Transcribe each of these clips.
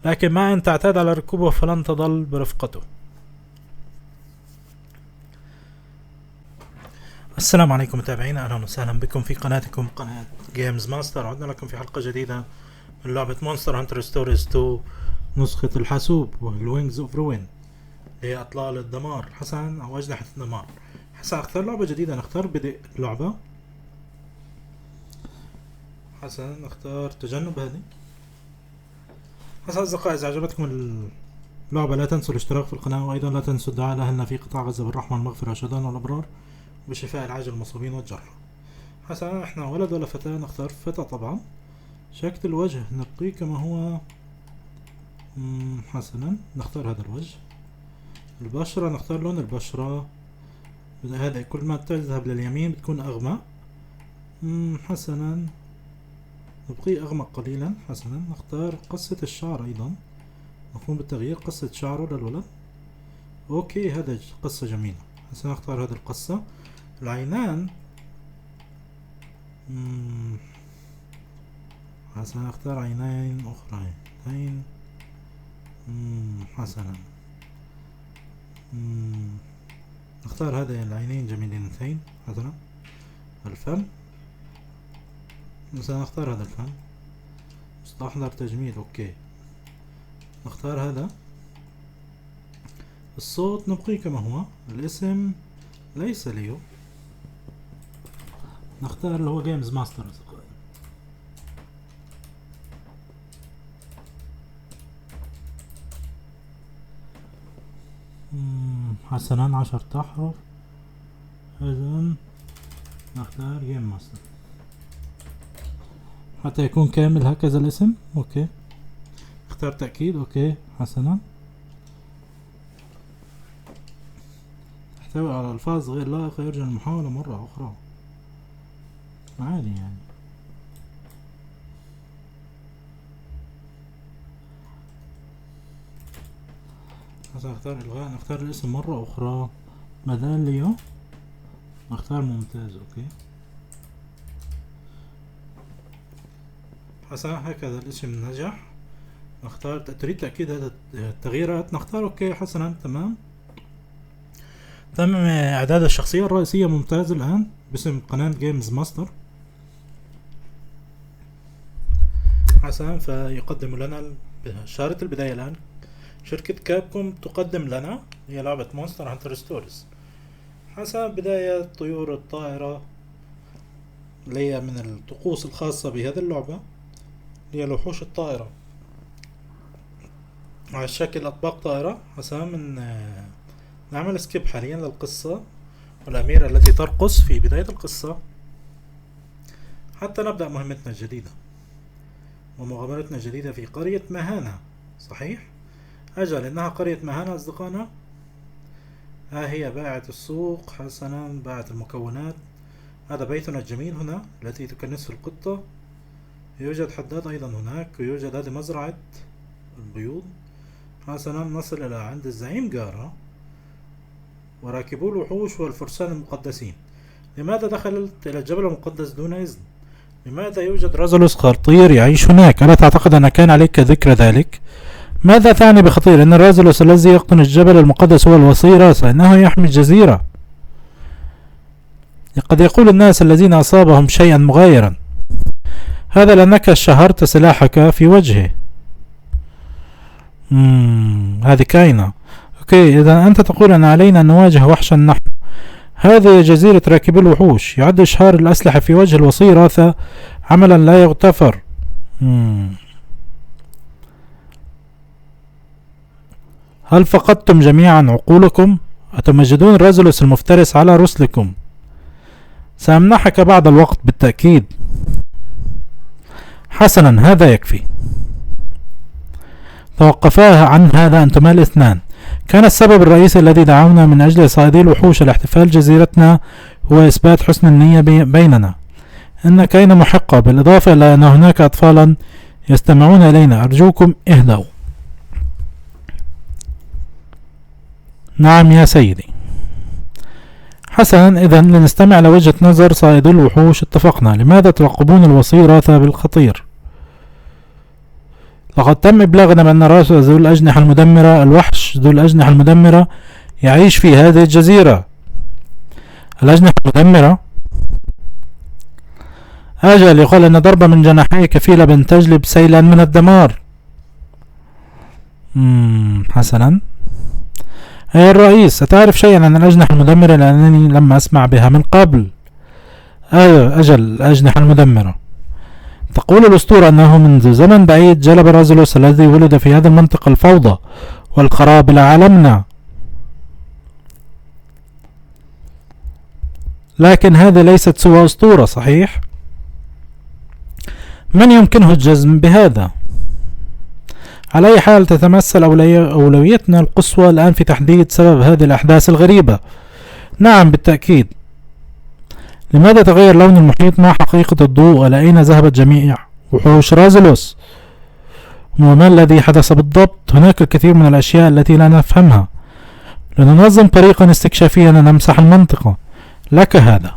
لكن ما أن تعتاد على ركوبه فلن تظل برفقته. السلام عليكم متابعينا، أهلا وسهلا بكم في قناتكم قناة جيمز ماستر. عدنا لكم في حلقة جديدة من لعبة مونستر هانتر ستوريز 2 نسخة الحاسوب والوينجز اوف روين، هي أطلال الدمار حسن أو أجنحة الدمار. حسن اختار لعبة جديدة، نختار بدء لعبة. حسن نختار تجنب هذه. حسن أصدقائي، إذا عجبتكم اللعبة لا تنسوا الاشتراك في القناة، وأيضا لا تنسوا الدعاء لأهلنا في قطاع غزة بالرحمة والمغفرة والشهداء والأبرار بشفاء العاجل المصابين والجرحى. حسنا احنا ولد ولا فتاة؟ نختار فتاة طبعا. شكل الوجه نبقيه كما هو. حسنا نختار هذا الوجه. البشرة نختار لون البشرة، هذا كل ما تذهب لليمين بتكون أغمق. حسنا نبقيه أغمق قليلا. حسنا نختار قصة الشعر، أيضا نقوم بالتغيير قصة شعره للولد. اوكي، هذا قصة جميلة. حسنا نختار هذه القصة. العينان حسنا نختار عينين أخرين. حسنا نختار هذه العينين جميلتين. حسنا الفم نختار هذا الفم مستحضر تجميل. اوكي، نختار هذا. الصوت نبقيه كما هو. الاسم ليس ليو، نختار اللي هو جيمز ماستر. حسنا 10 أحرف. إذن نختار جيم ماستر حتى يكون كامل هكذا الاسم. اوكي، اختار تأكيد. اوكي، حسنا تحتوي على ألفاظ غير لائقة، يرجى المحاولة مرة أخرى. عادي يعني. حسنا نختار إلغاء. نختار الاسم مرة أخرى بدل ليو. نختار ممتاز. اوكي، حسنا هكذا الاسم نجح. نختار تريد تأكيد هذا التغييرات. نختار اوكي. حسنا تمام. تم اعداد الشخصية الرئيسية. ممتاز. الآن باسم قناة جيمز ماستر. حسنا فيقدم لنا شارة البداية. الآن شركة كابكوم تقدم لنا هي لعبة مونستر هانتر ستوريز. حسنا بداية طيور الطائرة اللي هي من الطقوس الخاصة بهذه اللعبة، هي الوحوش الطائرة على شكل أطباق طائرة. حسنا من نعمل سكيب حاليا للقصة والأميرة التي ترقص في بداية القصة حتى نبدأ مهمتنا الجديدة ومغامرتنا الجديدة في قرية مهانة. صحيح؟ أجل إنها قرية مهانة أصدقائنا. ها هي بائعة السوق. حسنا بائعة المكونات. هذا بيتنا الجميل هنا التي تكنسه القطة. يوجد حداد أيضا هناك، ويوجد هذه مزرعة البيوض. حسنا نصل إلى عند الزعيم جارة وراكبو الوحوش والفرسان المقدسين. لماذا دخلت إلى الجبل المقدس دون إذن؟ لماذا يوجد رازلوس خطير يعيش هناك؟ ألا تعتقد أن كان عليك ذكر ذلك؟ ماذا تعني بخطير؟ إن الرازلوس الذي يقطن الجبل المقدس هو الوصي راسا، إنه يحمي الجزيرة. قد يقول الناس الذين أصابهم شيئا مغايرا، هذا لأنك شهرت سلاحك في وجهه. هذه كاينة. اوكي، اذا انت تقول ان علينا ان نواجه وحشا نحن. هذه جزيرة راكبي الوحوش. يعد اشهار الاسلحة في وجه الوصي راثة عملا لا يغتفر. هل فقدتم جميعا عقولكم؟ أتمجدون رازلوس المفترس على رسلكم؟ سأمنحك بعض الوقت بالتأكيد. حسنا، هذا يكفي. توقفا عن هذا أنتما الاثنان. كان السبب الرئيسي الذي دعونا من أجل صائدي الوحوش لاحتفال جزيرتنا هو إثبات حسن النية بيننا. إن كاين محقة، بالإضافة إلى أن هناك أطفالا يستمعون إلينا. أرجوكم اهدوا. نعم يا سيدي. حسنا، إذن لنستمع لوجهة نظر صائدي الوحوش. اتفقنا. لماذا ترقبون الوصي راثة بالخطير؟ وقد تم إبلاغنا بأن الرأس ذو الأجنحة المدمرة، الوحش ذو الأجنحة المدمرة، يعيش في هذه الجزيرة. الأجنحة المدمرة، أجل يقول أن ضربة من جناحيه كفيلة بأن تجلب سيلا من الدمار. حسنا. أي الرئيس، أتعرف شيئا عن الأجنحة المدمرة لأنني لم أسمع بها من قبل؟ أجل الأجنحة المدمرة. تقول الأسطورة أنه منذ زمن بعيد جلب رازلوس الذي ولد في هذه المنطقة الفوضى والخراب إلى عالمنا، لكن هذه ليست سوى أسطورة، صحيح؟ من يمكنه الجزم بهذا؟ على أي حال تتمثل أولويتنا القصوى الآن في تحديد سبب هذه الأحداث الغريبة. نعم بالتأكيد. لماذا تغير لون المحيط مع حقيقة الضوء؟ وإلى أين ذهبت جميع وحوش رازلوس؟ وما الذي حدث بالضبط؟ هناك الكثير من الأشياء التي لا نفهمها. لننظم طريقا استكشافيا نمسح المنطقة. لك هذا.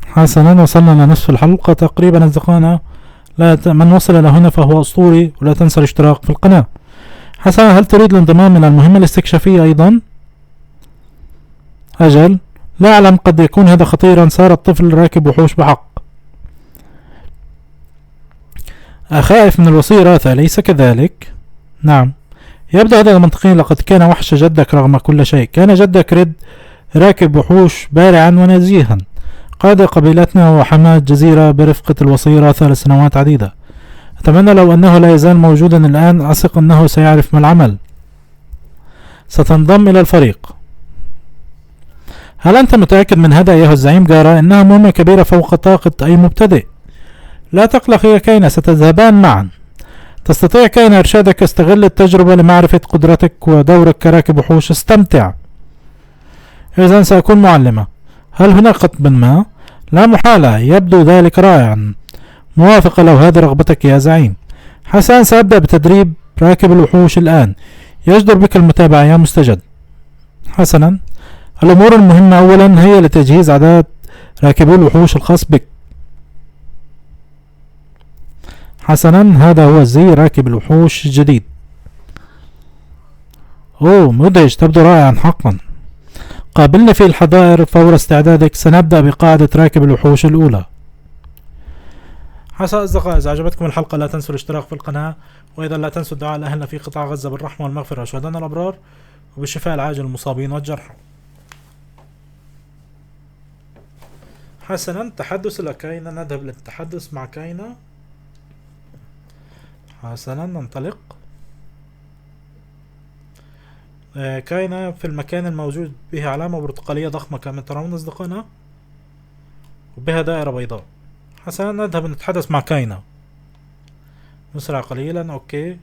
حسنا، وصلنا لنصف الحلقة تقريبا أصدقائنا. من وصل إلى هنا فهو أسطوري، ولا تنسى الاشتراك في القناة. حسنا، هل تريد الانضمام إلى المهمة الاستكشافية أيضا؟ أجل، لا أعلم، قد يكون هذا خطيرا. صار الطفل راكب وحوش بحق. أخائف من الوصيرة، أليس كذلك؟ نعم، يبدو هذا منطقيا. لقد كان وحش جدك رغم كل شيء. كان جدك ريد راكب وحوش بارعا ونزيها، قاد قبيلتنا وحمى الجزيرة برفقة الوصيرة 3 سنوات عديدة. أتمنى لو أنه لا يزال موجودا الآن. أثق أنه سيعرف ما العمل. ستنضم إلى الفريق. هل أنت متأكد من هذا أيها الزعيم جارا؟ إنها مهمة كبيرة فوق طاقة أي مبتدئ. لا تقلق يا كاينة، ستذهبان معا. تستطيع كاينة إرشادك. استغل التجربة لمعرفة قدرتك ودورك كراكب وحوش. استمتع. إذن سأكون معلمة. هل هناك قطب ما؟ لا محالة، يبدو ذلك رائعا. موافقة لو هذه رغبتك يا زعيم. حسنا، سأبدأ بتدريب راكب الوحوش الآن. يجدر بك المتابعة يا مستجد. حسنا، الأمور المهمة أولا هي لتجهيز عدد راكبو الوحوش الخاص بك. حسنا، هذا هو الزي راكب الوحوش الجديد. أوه مدهش، تبدو رائعا حقا. قابلنا في الحظائر فور استعدادك. سنبدأ بقاعدة راكب الوحوش الأولى. حسنا أصدقائي، إذا عجبتكم الحلقة لا تنسوا الاشتراك في القناة، وأيضا لا تنسوا الدعاء لأهلنا في قطاع غزة بالرحمة والمغفرة وشهدائنا الأبرار وبالشفاء العاجل للمصابين والجرحى. حسنا، تحدث إلى كاينة. نذهب للتحدث مع كاينة. حسنا، ننطلق. كاينة في المكان الموجود به علامة برتقالية ضخمة كما ترون أصدقائنا، وبها دائرة بيضاء. حسنا، نذهب نتحدث مع كاينة. نسرع قليلا. أوكي،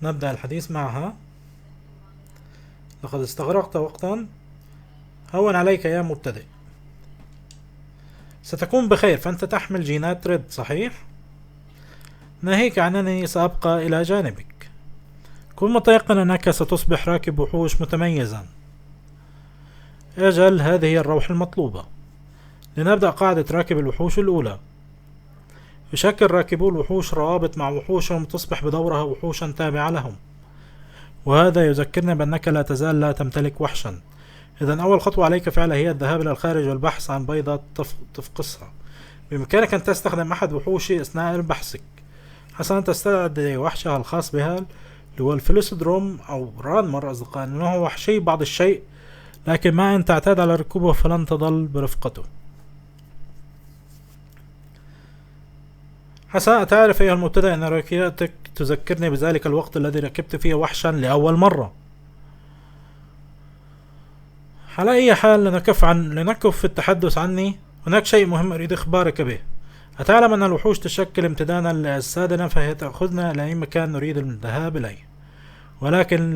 نبدأ الحديث معها. لقد استغرقت وقتا. هون عليك يا مبتدئ. ستكون بخير، فأنت تحمل جينات ريد، صحيح؟ ناهيك عن أنني سأبقى إلى جانبك. كن متيقن أنك ستصبح راكب وحوش متميزا. أجل، هذه هي الروح المطلوبة. لنبدأ قاعدة راكب الوحوش الأولى. يشكل راكبو الوحوش روابط مع وحوشهم، تصبح بدورها وحوشا تابعة لهم، وهذا يذكرنا بأنك لا تزال لا تمتلك وحشا. إذن أول خطوة عليك فعلها هي الذهاب إلى الخارج والبحث عن بيضة تفقسها. بإمكانك أن تستخدم أحد وحوشي أثناء بحثك. حسنا، تستدعي وحشها الخاص بها اللي هو الفلوسدروم أو رانمر أصدقائي، إنه هو وحشي بعض الشيء، لكن ما أن تعتاد على ركوبه فلن تظل برفقته. حسنا، أتعرف أيها المبتدئ أن ركياتك تذكرني بذلك الوقت الذي ركبت فيه وحشا لأول مرة. على أي حال، لنكف في التحدث عني. هناك شيء مهم أريد إخبارك به. أتعلم أن الوحوش تشكل امتدادا لأجسادنا، فهي تأخذنا إلى أي مكان نريد الذهاب إليه، ولكن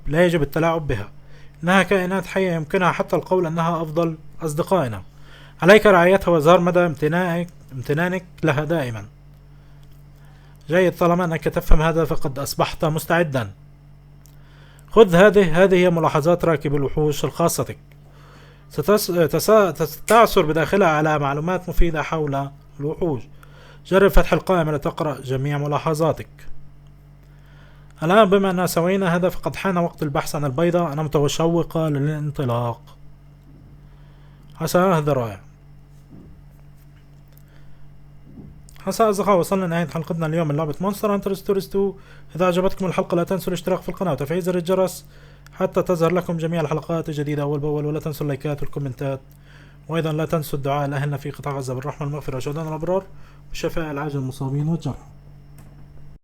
لا يجب التلاعب بها. إنها كائنات حية يمكنها حتى القول أنها أفضل أصدقائنا. عليك رعايتها وإظهار مدى امتنانك لها دائما. جيد، طالما أنك تفهم هذا فقد أصبحت مستعدا. خذ هذه هي ملاحظات راكب الوحوش الخاصة. ستعثر بداخلها على معلومات مفيدة حول الوحوش. جرب فتح القائمة لتقرأ جميع ملاحظاتك. الآن بما أننا سوينا هذا فقد حان وقت البحث عن البيضة. أنا متشوقة للانطلاق. حسنا، هذا رائع. حسنا أصدقاء، وصلنا لنهاية حلقتنا اليوم من لعبة مونستر هانتر ستوريز 2. إذا عجبتكم الحلقة لا تنسوا الاشتراك في القناة وتفعيل زر الجرس حتى تظهر لكم جميع الحلقات الجديدة أول بأول، ولا تنسوا اللايكات والكومنتات، وأيضا لا تنسوا الدعاء لأهلنا في قطاع غزة بالرحمة والمغفرة وشهداء الأبرار وشفاء العاجل المصابين والجرحى.